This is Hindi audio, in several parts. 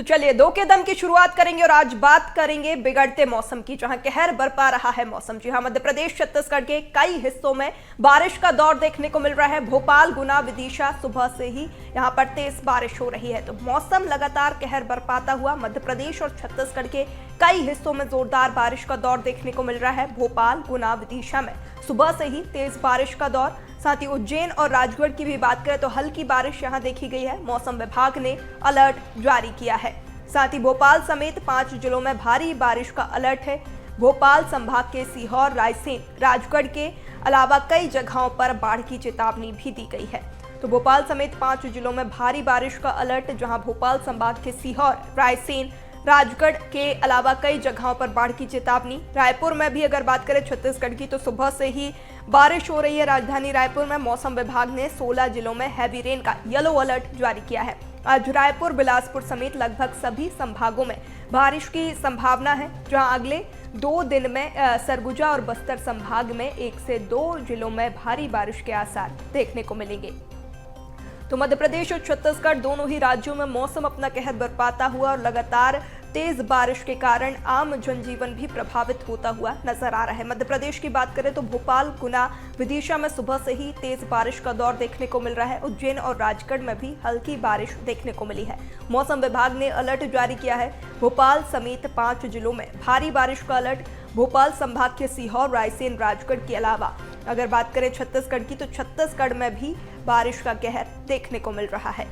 चलिए दो के दम की शुरुआत करेंगे और आज बात करेंगे बिगड़ते मौसम की, जहां कहर बरपा रहा है मौसम। जी हां, मध्य प्रदेश छत्तीसगढ़ के कई हिस्सों में बारिश का दौर देखने को मिल रहा है। भोपाल, गुना, विदिशा सुबह से ही यहां पर तेज बारिश हो रही है, तो मौसम लगातार कहर बरपाता हुआ मध्य प्रदेश और छत्तीसगढ़ के कई हिस्सों में जोरदार बारिश का दौर देखने को मिल रहा है। भोपाल, गुना, विदिशा में सुबह से ही तेज बारिश का दौर, साथ ही उज्जैन और राजगढ़ की भी बात करें तो हल्की बारिश यहां देखी गई है। मौसम विभाग ने अलर्ट जारी किया है। साथ ही भोपाल समेत 5 जिलों में भारी बारिश का अलर्ट है। भोपाल संभाग के सीहोर, रायसेन, राजगढ़ के अलावा कई जगहों पर बाढ़ की चेतावनी भी दी गई है। तो भोपाल समेत 5 जिलों में भारी बारिश का अलर्ट, जहां भोपाल संभाग के सीहोर, रायसेन, राजगढ़ के अलावा कई जगहों पर बाढ़ की चेतावनी। रायपुर में भी अगर बात करें छत्तीसगढ़ की, तो सुबह से ही बारिश हो रही है। राजधानी रायपुर में मौसम विभाग ने 16 जिलों में हैवी रेन का येलो अलर्ट जारी किया है। आज रायपुर, बिलासपुर समेत लगभग सभी संभागों में बारिश की संभावना है, जहां अगले 2 दिन में सरगुजा और बस्तर संभाग में 1 से 2 जिलों में भारी बारिश के आसार देखने को मिलेंगे। तो मध्य प्रदेश और छत्तीसगढ़ दोनों ही राज्यों में मौसम अपना कहर बरपाता हुआ और लगातार तेज बारिश के कारण आम जनजीवन भी प्रभावित होता हुआ नजर आ रहा है। मध्य प्रदेश की बात करें तो भोपाल, गुना, विदिशा में सुबह से ही तेज बारिश का दौर देखने को मिल रहा है। उज्जैन और राजगढ़ में भी हल्की बारिश देखने को मिली है। मौसम विभाग ने अलर्ट जारी किया है। भोपाल समेत 5 जिलों में भारी बारिश का अलर्ट। भोपाल संभाग के सीहोर, रायसेन, राजगढ़ के अलावा अगर बात करें छत्तीसगढ़ की, तो छत्तीसगढ़ में भी बारिश का कहर देखने को मिल रहा है।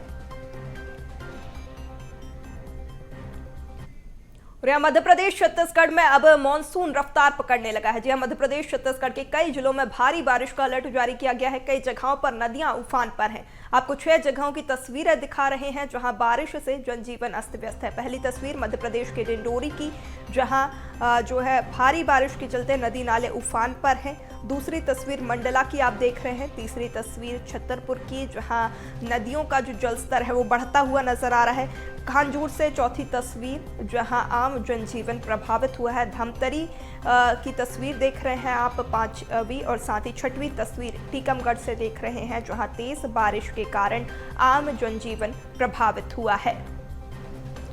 और यहाँ मध्य प्रदेश छत्तीसगढ़ में अब मॉनसून रफ्तार पकड़ने लगा है। जी हाँ, मध्य प्रदेश छत्तीसगढ़ के कई जिलों में भारी बारिश का अलर्ट जारी किया गया है। कई जगहों पर नदियां उफान पर हैं। आपको 6 जगहों की तस्वीरें दिखा रहे हैं जहां बारिश से जनजीवन अस्त व्यस्त है। पहली तस्वीर मध्य प्रदेश के डिंडोरी की, जहां जो है भारी बारिश के चलते नदी नाले उफान पर हैं। दूसरी तस्वीर मंडला की आप देख रहे हैं। तीसरी तस्वीर छतरपुर की, जहां नदियों का जो जलस्तर है वो बढ़ता हुआ नजर आ रहा है। खानजूर से चौथी तस्वीर, जहां आम जनजीवन प्रभावित हुआ है। धमतरी की तस्वीर देख रहे हैं आप 5वीं, और साथ ही 6वीं तस्वीर टीकमगढ़ से देख रहे हैं, जहां तेज बारिश के कारण आम जनजीवन प्रभावित हुआ है।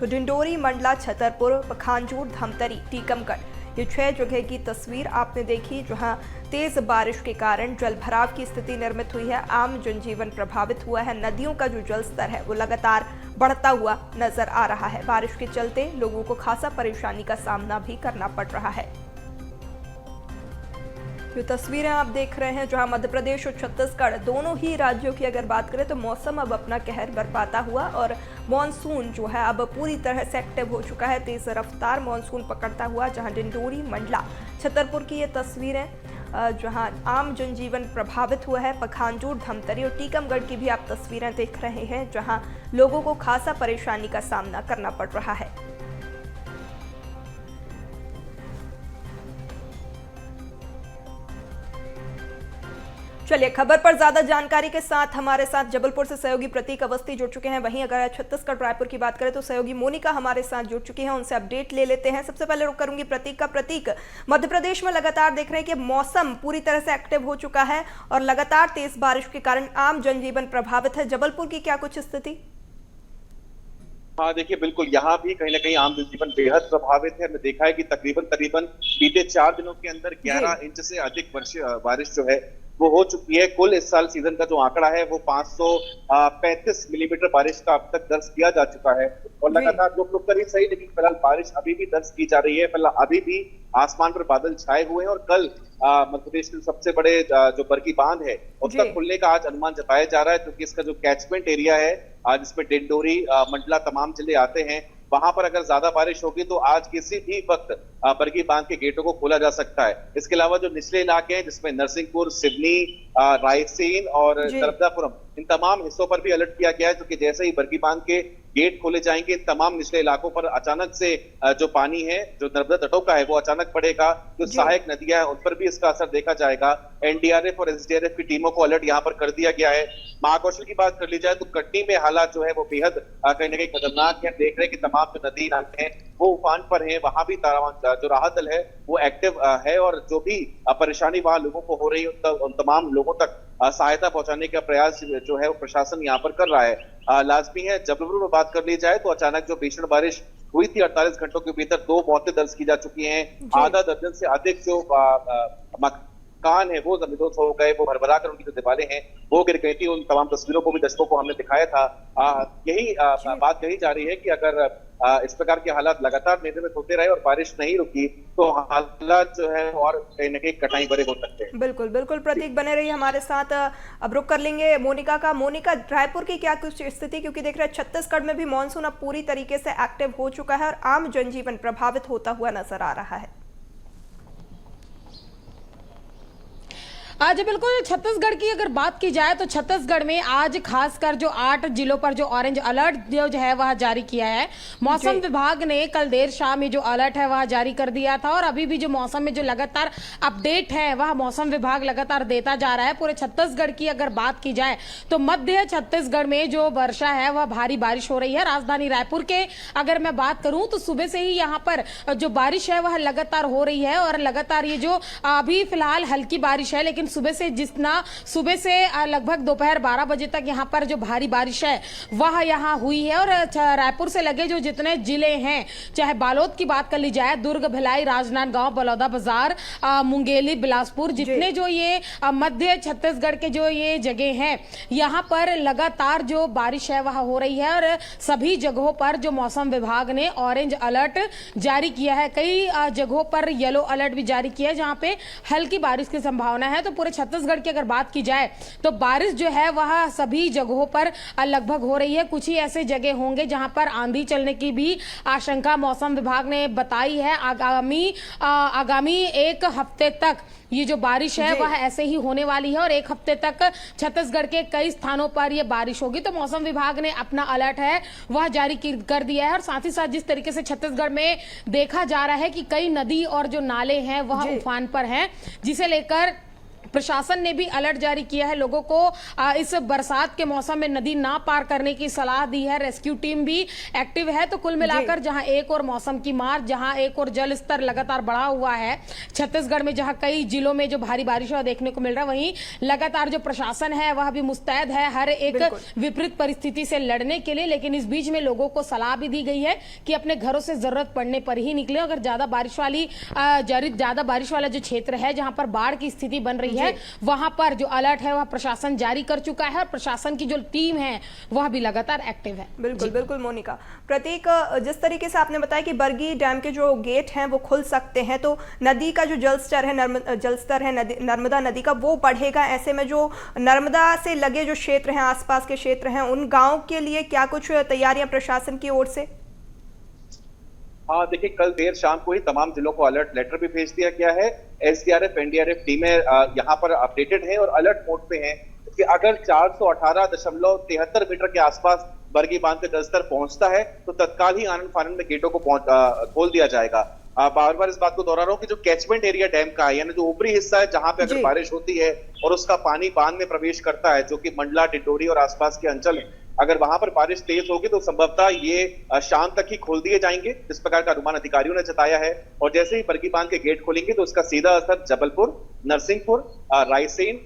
तो डिंडोरी, मंडला, छतरपुर, खानजूर, धमतरी, टीकमगढ़, ये 6 जगह की तस्वीर आपने देखी, जहां तेज बारिश के कारण जलभराव की स्थिति निर्मित हुई है। आम जनजीवन प्रभावित हुआ है। नदियों का जो जलस्तर है वो लगातार बढ़ता हुआ नजर आ रहा है। बारिश के चलते लोगों को खासा परेशानी का सामना भी करना पड़ रहा है। जो तस्वीरें आप देख रहे हैं, जहां मध्य प्रदेश और छत्तीसगढ़ दोनों ही राज्यों की अगर बात करें तो मौसम अब अपना कहर बरपाता हुआ और मॉनसून जो है अब पूरी तरह से एक्टिव हो चुका है। तेज रफ्तार मॉनसून पकड़ता हुआ, जहां डिंडोरी, मंडला, छतरपुर की ये तस्वीरें, जहां आम जनजीवन प्रभावित हुआ है। पखानजूर, धमतरी और टीकमगढ़ की भी आप तस्वीरें देख रहे हैं, जहां लोगों को खासा परेशानी का सामना करना पड़ रहा है। चलिए खबर पर ज्यादा जानकारी के साथ हमारे साथ जबलपुर से सहयोगी प्रतीक अवस्थी जुड़ चुके हैं। वहीं अगर छत्तीसगढ़ रायपुर की बात करें तो सहयोगी मोनिका हमारे साथ जुड़ चुकी हैं, उनसे अपडेट ले लेते हैं। सबसे पहले रुक करूंगी प्रतीक का। प्रतीक, मध्य प्रदेश में लगातार देख रहे हैं कि मौसम पूरी तरह से एक्टिव हो चुका है और लगातार तेज बारिश के कारण आम जनजीवन प्रभावित है। जबलपुर की क्या कुछ स्थिति? हाँ देखिए, बिल्कुल यहाँ भी कहीं ना कहीं आम जनजीवन बेहद प्रभावित है। हमने देखा है कि तकरीबन बीते 4 दिनों के अंदर 11 इंच से अधिक बारिश जो है वो हो चुकी है। कुल इस साल सीजन का जो आंकड़ा है वो 535 मिलीमीटर बारिश का अब तक दर्ज किया जा चुका है और लगातार रुक कर ही सही, लेकिन फिलहाल बारिश अभी भी दर्ज की जा रही है। फिलहाल अभी भी आसमान पर बादल छाए हुए हैं और कल मध्य प्रदेश के सबसे बड़े जो बरगी बांध है उसका खुलने का आज अनुमान जताया जा रहा है, क्योंकि इसका जो कैचमेंट एरिया है जिसमें डिंडोरी, मंडला तमाम जिले आते हैं, वहां पर अगर ज्यादा बारिश होगी तो आज किसी भी वक्त बरगी बांध के गेटों को खोला जा सकता है। इसके अलावा जो निचले इलाके हैं जिसमें नरसिंहपुर, सिवनी, रायसेन और नर्मदापुरम, इन तमाम हिस्सों पर भी अलर्ट किया गया है, क्योंकि जैसे ही बरगी बांध के गेट खोले जाएंगे तमाम निचले इलाकों पर अचानक से जो पानी है जो नर्मदा तटों का है वो अचानक बढ़ेगा। जो सहायक नदियां हैं उन पर भी इसका असर देखा जाएगा। एनडीआरएफ और एसडीआरएफ की टीमों को अलर्ट यहाँ पर कर दिया गया है। महाकौशल की बात कर ली जाए तो कटनी में हालात जो है वो बेहद कहीं ना कहीं खतरनाक है। देख रहे हैं कि तमाम जो नदी नाले हैं वो उफान पर हैं, वहां भी जो राहत दल है वो एक्टिव है और जो भी परेशानी वहां लोगों को हो रही है उन तमाम लोगों तक सहायता पहुंचाने का प्रयास जो है वो प्रशासन यहाँ पर कर रहा है। लाजमी है, जबलपुर में बात कर ली जाए तो अचानक जो भीषण बारिश हुई थी 48 घंटों के भीतर 2 मौतें दर्ज की जा चुकी हैं। आधा दर्जन से अधिक जो मकान है वो जमींदोज हो गए, वो भरभरा कर उनकी जो दीवारें हैं वो गिर गई थी। उन तमाम तस्वीरों को भी दर्शकों को हमने दिखाया था। यही बात कही जा रही है कि अगर इस प्रकार के हालात लगातार नियमित होते रहे और बारिश नहीं रुकी तो हालात जो है और कहीं न कहीं कठिनाई भरे हो सकते हैं। बिल्कुल बिल्कुल प्रतीक, बने रहिए हमारे साथ। अब रुक कर लेंगे मोनिका का। मोनिका, रायपुर की क्या कुछ स्थिति, क्योंकि देख रहे हैं छत्तीसगढ़ में भी मानसून अब पूरी तरीके से एक्टिव हो चुका है और आम जनजीवन प्रभावित होता हुआ नजर आ रहा है। आज बिल्कुल छत्तीसगढ़ की अगर बात की जाए तो छत्तीसगढ़ में आज खासकर जो 8 जिलों पर जो ऑरेंज अलर्ट जो है वह जारी किया है। मौसम विभाग ने कल देर शाम ये जो अलर्ट है वह जारी कर दिया था और अभी भी जो मौसम में जो लगातार अपडेट है वह मौसम विभाग लगातार देता जा रहा है। पूरे छत्तीसगढ़ की अगर बात की जाए तो मध्य छत्तीसगढ़ में जो वर्षा है वह भारी बारिश हो रही है। राजधानी रायपुर के अगर मैं बात करूं तो सुबह से ही यहाँ पर जो बारिश है वह लगातार हो रही है और लगातार ये जो अभी फिलहाल हल्की बारिश है, लेकिन सुबह से लगभग दोपहर 12 बजे तक यहाँ पर जो भारी बारिश है वह यहाँ हुई है। और रायपुर से लगे जो जितने जिले हैं, चाहे बालोद की बात कर ली जाए, दुर्ग, भिलाई, राजनांदगांव, बलौदाबाजार, मुंगेली, बिलासपुर, जितने जो ये मध्य छत्तीसगढ़ के जो ये जगह हैं यहाँ पर लगातार जो बारिश है वह हो रही है और सभी जगहों पर जो मौसम विभाग ने ऑरेंज अलर्ट जारी किया है। कई जगहों पर येलो अलर्ट भी जारी किया है जहां पे हल्की बारिश की संभावना है। तो पूरे छत्तीसगढ़ की अगर बात की जाए तो बारिश जो है वह सभी जगहों पर लगभग हो रही है। कुछ ही ऐसे जगह होंगे जहां पर आंधी चलने की भी आशंका मौसम विभाग ने बताई है। आगामी एक हफ्ते तक ये जो बारिश है वह ऐसे ही होने वाली है और एक हफ्ते तक छत्तीसगढ़ के कई स्थानों पर यह बारिश होगी। तो मौसम विभाग ने अपना अलर्ट है वह जारी कर दिया है और साथ ही साथ जिस तरीके से छत्तीसगढ़ में देखा जा रहा है कि कई नदी और जो नाले हैं वह उफान पर हैं, जिसे लेकर प्रशासन ने भी अलर्ट जारी किया है। लोगों को इस बरसात के मौसम में नदी ना पार करने की सलाह दी है। रेस्क्यू टीम भी एक्टिव है। तो कुल मिलाकर जहां एक और मौसम की मार, जहां एक और जल स्तर लगातार बढ़ा हुआ है छत्तीसगढ़ में, जहां कई जिलों में जो भारी बारिश देखने को मिल रहा है, वहीं लगातार जो प्रशासन है वह भी मुस्तैद है हर एक विपरीत परिस्थिति से लड़ने के लिए। लेकिन इस बीच में लोगों को सलाह भी दी गई है कि अपने घरों से जरूरत पड़ने पर ही निकले। अगर ज्यादा बारिश वाला जो क्षेत्र है जहां पर बाढ़ की स्थिति बन रही है वहां पर जो अलर्ट है वह प्रशासन जारी कर चुका है और प्रशासन की जो टीम है वह भी लगातार एक्टिव है। बिल्कुल बिल्कुल मोनिका। प्रतीक, जिस तरीके से आपने बताया कि बरगी डैम के जो गेट हैं वो खुल सकते हैं तो नदी का जो जलस्तर है नर्मदा नदी का वो बढ़ेगा। ऐसे में जो नर्मदा से लगे जो क्षेत्र हैं, आसपास के क्षेत्र हैं, उन गाँव के लिए क्या कुछ तैयारियां प्रशासन की ओर से? हाँ देखिए, कल देर शाम को ही तमाम जिलों को अलर्ट लेटर भी भेज दिया गया है। एसडीआरएफ, एनडीआरएफ टीमें यहाँ पर अपडेटेड हैं और अलर्ट मोड पे हैं कि अगर 418.73 मीटर के आसपास बरगी बांध का जलस्तर पहुंचता है तो तत्काल ही आनंद फानंद में गेटों को खोल दिया जाएगा। बार बार इस बात को दोहरा रहा हूं कि जो कैचमेंट एरिया डैम का है, यानी जो ऊपरी हिस्सा है जहां पे अगर बारिश होती है और उसका पानी बांध में प्रवेश करता है, जो कि मंडला, टिटोरी और आसपास के अंचल है, अगर वहां पर बारिश तेज होगी तो संभवतः ये शाम तक ही खोल दिए जाएंगे, इस प्रकार का अनुमान अधिकारियों ने जताया है। और जैसे ही बरगी बांध के गेट खोलेंगे तो उसका सीधा असर जबलपुर, नरसिंहपुर, रायसेन,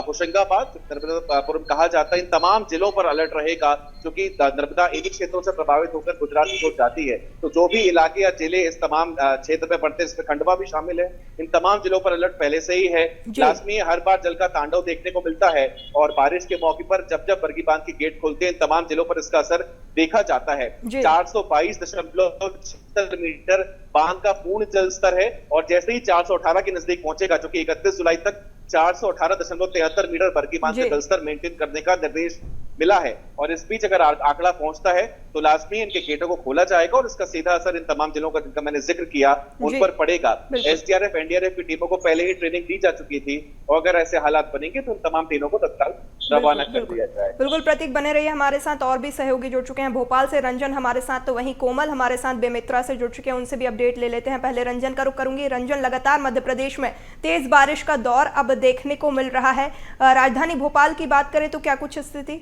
होशंगाबाद, नर्मदापुरम कहा जाता है, इन तमाम जिलों पर अलर्ट रहेगा, क्योंकि नर्मदा इन्हीं क्षेत्रों से प्रभावित होकर गुजरात की ओर जाती है। तो जो भी इलाके या जिले इस तमाम क्षेत्र में पड़ते हैं, इसमें खंडवा भी शामिल है, इन तमाम जिलों पर अलर्ट पहले से ही है। लाजमी हर बार जल का तांडव देखने को मिलता है और बारिश के मौके पर जब जब बरगी बांध के गेट खोलते हैं इन तमाम जिलों पर इसका असर देखा जाता है। 422.76 मीटर बांध का पूर्ण जल स्तर है और जैसे ही 418 के नजदीक पहुंचेगा, जो कि 31 जुलाई तक 418.73 मीटर बरगी बांध का जलस्तर मेंटेन करने का निर्देश मिला है। और इस बीच अगर आंकड़ा पहुंचता है तो लाजमी इनके गेटों को खोला जाएगा और इसका सीधा असर इन तमाम जिलों का जिनका मैंने जिक्र किया उन पर पड़ेगा। एसडीआरएफ, एनडीआरएफ की टीमों को पहले ही ट्रेनिंग दी जा चुकी थी और अगर ऐसे हालात बनेंगे तो उन तमाम टीमों को तत्काल रवाना कर दिया जाए। बिल्कुल प्रतीक, बने रहिए हमारे साथ। और भी सहयोगी जुड़ चुके हैं, भोपाल से रंजन हमारे साथ, तो वहीं कोमल हमारे साथ बेमित्रा से जुड़ चुके हैं, उनसे भी अपडेट ले लेते हैं। पहले रंजन का रुख करूंगी। रंजन, लगातार मध्य प्रदेश में तेज बारिश का दौर अब देखने को मिल रहा है। राजधानी भोपाल की बात करें तो क्या कुछ स्थिति?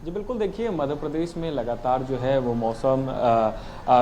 जी बिल्कुल, देखिए मध्य प्रदेश में लगातार जो है वो मौसम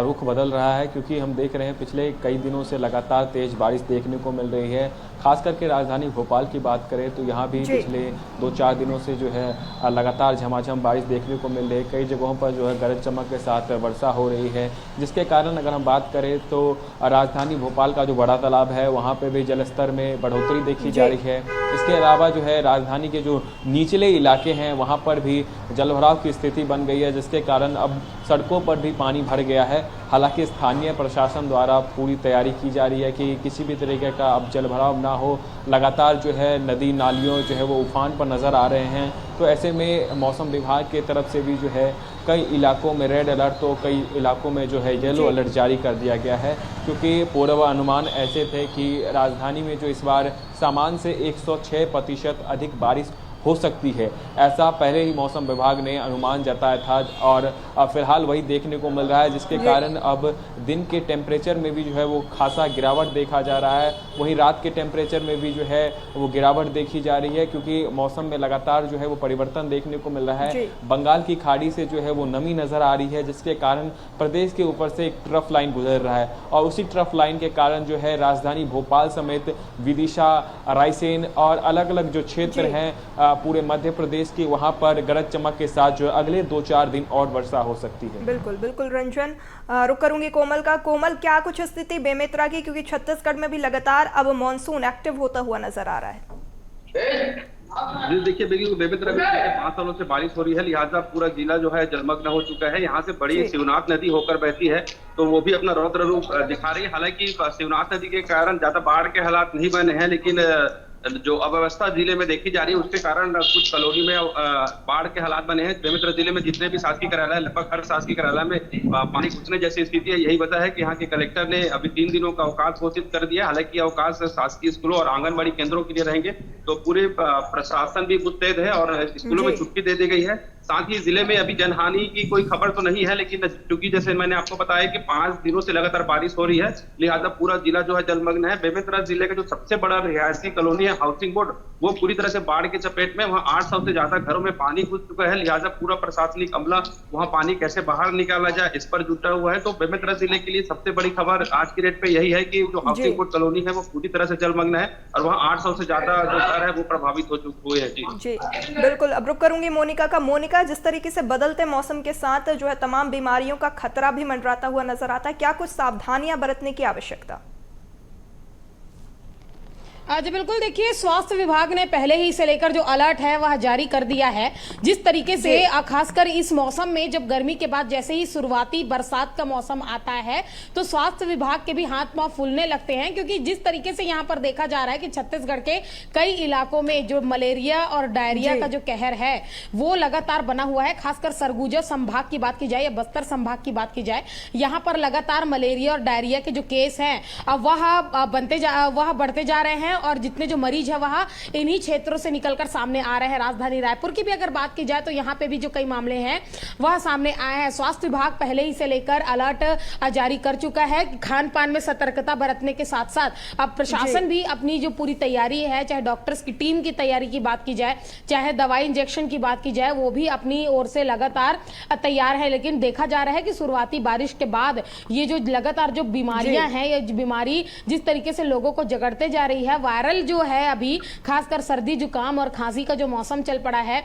रुख बदल रहा है, क्योंकि हम देख रहे हैं पिछले कई दिनों से लगातार तेज़ बारिश देखने को मिल रही है। खास करके राजधानी भोपाल की बात करें तो यहाँ भी पिछले 2-4 दिनों से जो है लगातार झमाझम बारिश देखने को मिल रही है। कई जगहों पर जो है गरज चमक के साथ वर्षा हो रही है, जिसके कारण अगर हम बात करें तो राजधानी भोपाल का जो बड़ा तालाब है वहाँ पर भी जलस्तर में बढ़ोतरी देखी जा रही है। इसके अलावा जो है राजधानी के जो निचले इलाके हैं वहाँ पर भी जलभराव की स्थिति बन गई है, जिसके कारण अब सड़कों पर भी पानी भर गया है। हालांकि स्थानीय प्रशासन द्वारा पूरी तैयारी की जा रही है कि किसी भी तरीके का अब जलभराव ना हो। लगातार जो है नदी नालियों जो है वो उफान पर नज़र आ रहे हैं। तो ऐसे में मौसम विभाग की तरफ से भी जो है कई इलाकों में रेड अलर्ट तो कई इलाकों में जो है येलो अलर्ट जारी कर दिया गया है, क्योंकि पूर्वानुमान ऐसे थे कि राजधानी में जो इस बार सामान्य से 106% अधिक बारिश हो सकती है। ऐसा पहले ही मौसम विभाग ने अनुमान जताया था और फिलहाल वही देखने को मिल रहा है, जिसके कारण अब दिन के टेम्परेचर में भी जो है वो खासा गिरावट देखा जा रहा है। वहीं रात के टेम्परेचर में भी जो है वो गिरावट देखी जा रही है, क्योंकि मौसम में लगातार जो है वो परिवर्तन देखने को मिल रहा है। बंगाल की खाड़ी से जो है वो नमी नज़र आ रही है, जिसके कारण प्रदेश के ऊपर से एक ट्रफ लाइन गुजर रहा है और उसी ट्रफ लाइन के कारण जो है राजधानी भोपाल समेत विदिशा, रायसेन और अलग अलग जो क्षेत्र हैं पूरे मध्य प्रदेश की, वहां पर गरज चमक के साथ जो अगले 2-4 दिन और वर्षा हो सकती है। बिल्कुल बिल्कुल रंजन, रुक करूंगी कोमल का। कोमल, क्या कुछ स्थिति बेमेतरा की, क्योंकि छत्तीसगढ़ में भी लगातार अब मॉनसून एक्टिव होता हुआ नजर आ रहा है। जी देखिए, बिल्कुल बेमेतरा में 5 सालों से बारिश हो रही है, लिहाजा पूरा जिला जो है जलमग्न हो चुका है। यहाँ से बड़ी शिवनाथ नदी होकर बहती है, तो वो भी अपना रौद्र रूप दिखा रही है। हालांकि शिवनाथ नदी के कारण ज्यादा बाढ़ के हालात नहीं बने हैं, लेकिन जो अव्यवस्था जिले में देखी जा रही है उसके कारण कुछ कॉलोनी में बाढ़ के हालात बने हैं। बेमेतरा जिले में जितने भी शासकीय कार्यालय, लगभग हर शासकीय कार्यालय में पानी घुसने जैसी स्थिति है। यही वजह है कि यहाँ के कलेक्टर ने अभी 3 दिनों का अवकाश घोषित कर दिया। हालांकि अवकाश शासकीय स्कूलों और आंगनबाड़ी केंद्रों के लिए रहेंगे, तो पूरे प्रशासन भी मुस्तैद है और स्कूलों में छुट्टी दे दी गई है। साथ ही जिले में अभी जनहानि की कोई खबर तो नहीं है, लेकिन चूंकि जैसे मैंने आपको बताया कि 5 दिनों से लगातार बारिश हो रही है, लिहाजा पूरा जिला जो है जलमग्न है। बेमेतरा जिले का जो सबसे बड़ा रिहायशी कॉलोनी है हाउसिंग बोर्ड, वो पूरी तरह से बाढ़ के चपेट में, वहाँ 800 से ज्यादा घरों में पानी घुस चुका है। लिहाजा पूरा प्रशासनिक अमला वहाँ पानी कैसे बाहर निकाला जाए इस पर जुटा हुआ है। तो बेमेतरा जिले के लिए सबसे बड़ी खबर आज की डेट पे यही है कि जो हाउसिंग बोर्ड कॉलोनी है वो पूरी तरह से जलमग्न है और वहाँ 800 से ज्यादा जो घर है वो प्रभावित हो चुके हुए हैं। जी बिल्कुल, अब रुक करूंगी मोनिका का। मोनिका, जिस तरीके से बदलते मौसम के साथ जो है तमाम बीमारियों का खतरा भी मंडराता हुआ नजर आता है, क्या कुछ सावधानियां बरतने की आवश्यकता? जी बिल्कुल, देखिए स्वास्थ्य विभाग ने पहले ही इसे लेकर जो अलर्ट है वह जारी कर दिया है। जिस तरीके से खासकर इस मौसम में जब गर्मी के बाद जैसे ही शुरुआती बरसात का मौसम आता है तो स्वास्थ्य विभाग के भी हाथ पांव फूलने लगते हैं, क्योंकि जिस तरीके से यहाँ पर देखा जा रहा है कि छत्तीसगढ़ के कई इलाकों में जो मलेरिया और डायरिया का जो कहर है वो लगातार बना हुआ है। खासकर सरगुजा संभाग की बात की जाए या बस्तर संभाग की बात की जाए, यहाँ पर लगातार मलेरिया और डायरिया के जो केस हैं वह बढ़ते जा रहे हैं और जितने जो मरीज है वहां इन्हीं क्षेत्रों से निकलकर सामने आ रहे हैं। राजधानी रायपुर की भी अगर बात की जाए तो यहाँ पे भी जो कई मामले हैं वह सामने आए हैं। स्वास्थ्य विभाग पहले ही से लेकर अलर्ट जारी कर चुका है। खान पान में सतर्कता बरतने के साथ साथ अब प्रशासन भी अपनी जो पूरी तैयारी है, चाहे डॉक्टर्स की टीम की तैयारी की बात की जाए, चाहे दवाई इंजेक्शन की बात की जाए, वो भी अपनी ओर से लगातार तैयार है। लेकिन देखा जा रहा है कि शुरुआती बारिश के बाद ये जो लगातार जो बीमारियां हैं, ये बीमारी जिस तरीके से लोगों को जगड़ते जा रही है, वायरल जो है अभी खासकर सर्दी जुकाम और खांसी का जो मौसम चल पड़ा है,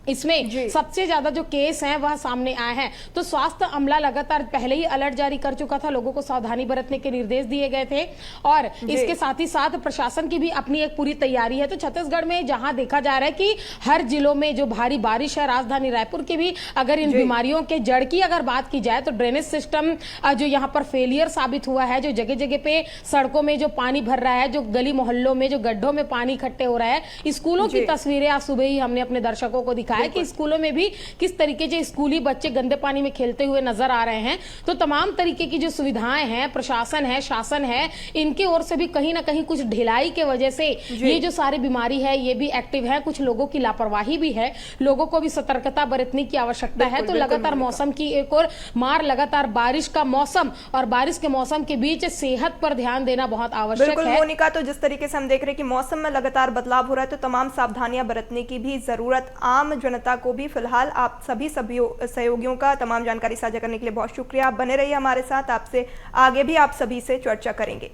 इसमें सबसे ज्यादा जो केस हैं वह सामने आए हैं। तो स्वास्थ्य अमला लगातार पहले ही अलर्ट जारी कर चुका था, लोगों को सावधानी बरतने के निर्देश दिए गए थे और इसके साथ ही साथ प्रशासन की भी अपनी एक पूरी तैयारी है। तो छत्तीसगढ़ में जहां देखा जा रहा है कि हर जिलों में जो भारी बारिश है, राजधानी रायपुर की भी अगर इन बीमारियों के जड़ की अगर बात की जाए तो ड्रेनेज सिस्टम जो यहाँ पर फेलियर साबित हुआ है, जो जगह जगह पे सड़कों में जो पानी भर रहा है, जो गली मोहल्लों में जो गड्ढों में पानी इकट्ठे हो रहा है। स्कूलों की तस्वीरें आज सुबह ही हमने अपने दर्शकों को दिखाया कि स्कूलों में भी किस तरीके से स्कूली बच्चे गंदे पानी में खेलते हुए नजर आ रहे हैं। तो तमाम तरीके की जो सुविधाएं हैं, प्रशासन है, शासन है, इनके ओर से भी कहीं ना कहीं कुछ ढिलाई के वजह से ये जो सारी बीमारी है ये भी एक्टिव है। कुछ लोगों की लापरवाही भी है, लोगों को भी सतर्कता बरतने की आवश्यकता है। तो लगातार मौसम की एक और मार, लगातार बारिश का मौसम और बारिश के मौसम के बीच सेहत पर ध्यान देना बहुत आवश्यक है। मोनिका, तो जिस तरीके से हम देख रहे हैं कि मौसम में लगातार बदलाव हो रहा है, तो तमाम सावधानियां बरतने की भी जरूरत आम जनता को भी। फिलहाल आप सभी सहयोगियों का तमाम जानकारी साझा करने के लिए बहुत शुक्रिया। आप बने रहिए हमारे साथ, आपसे आगे भी आप सभी से चर्चा करेंगे।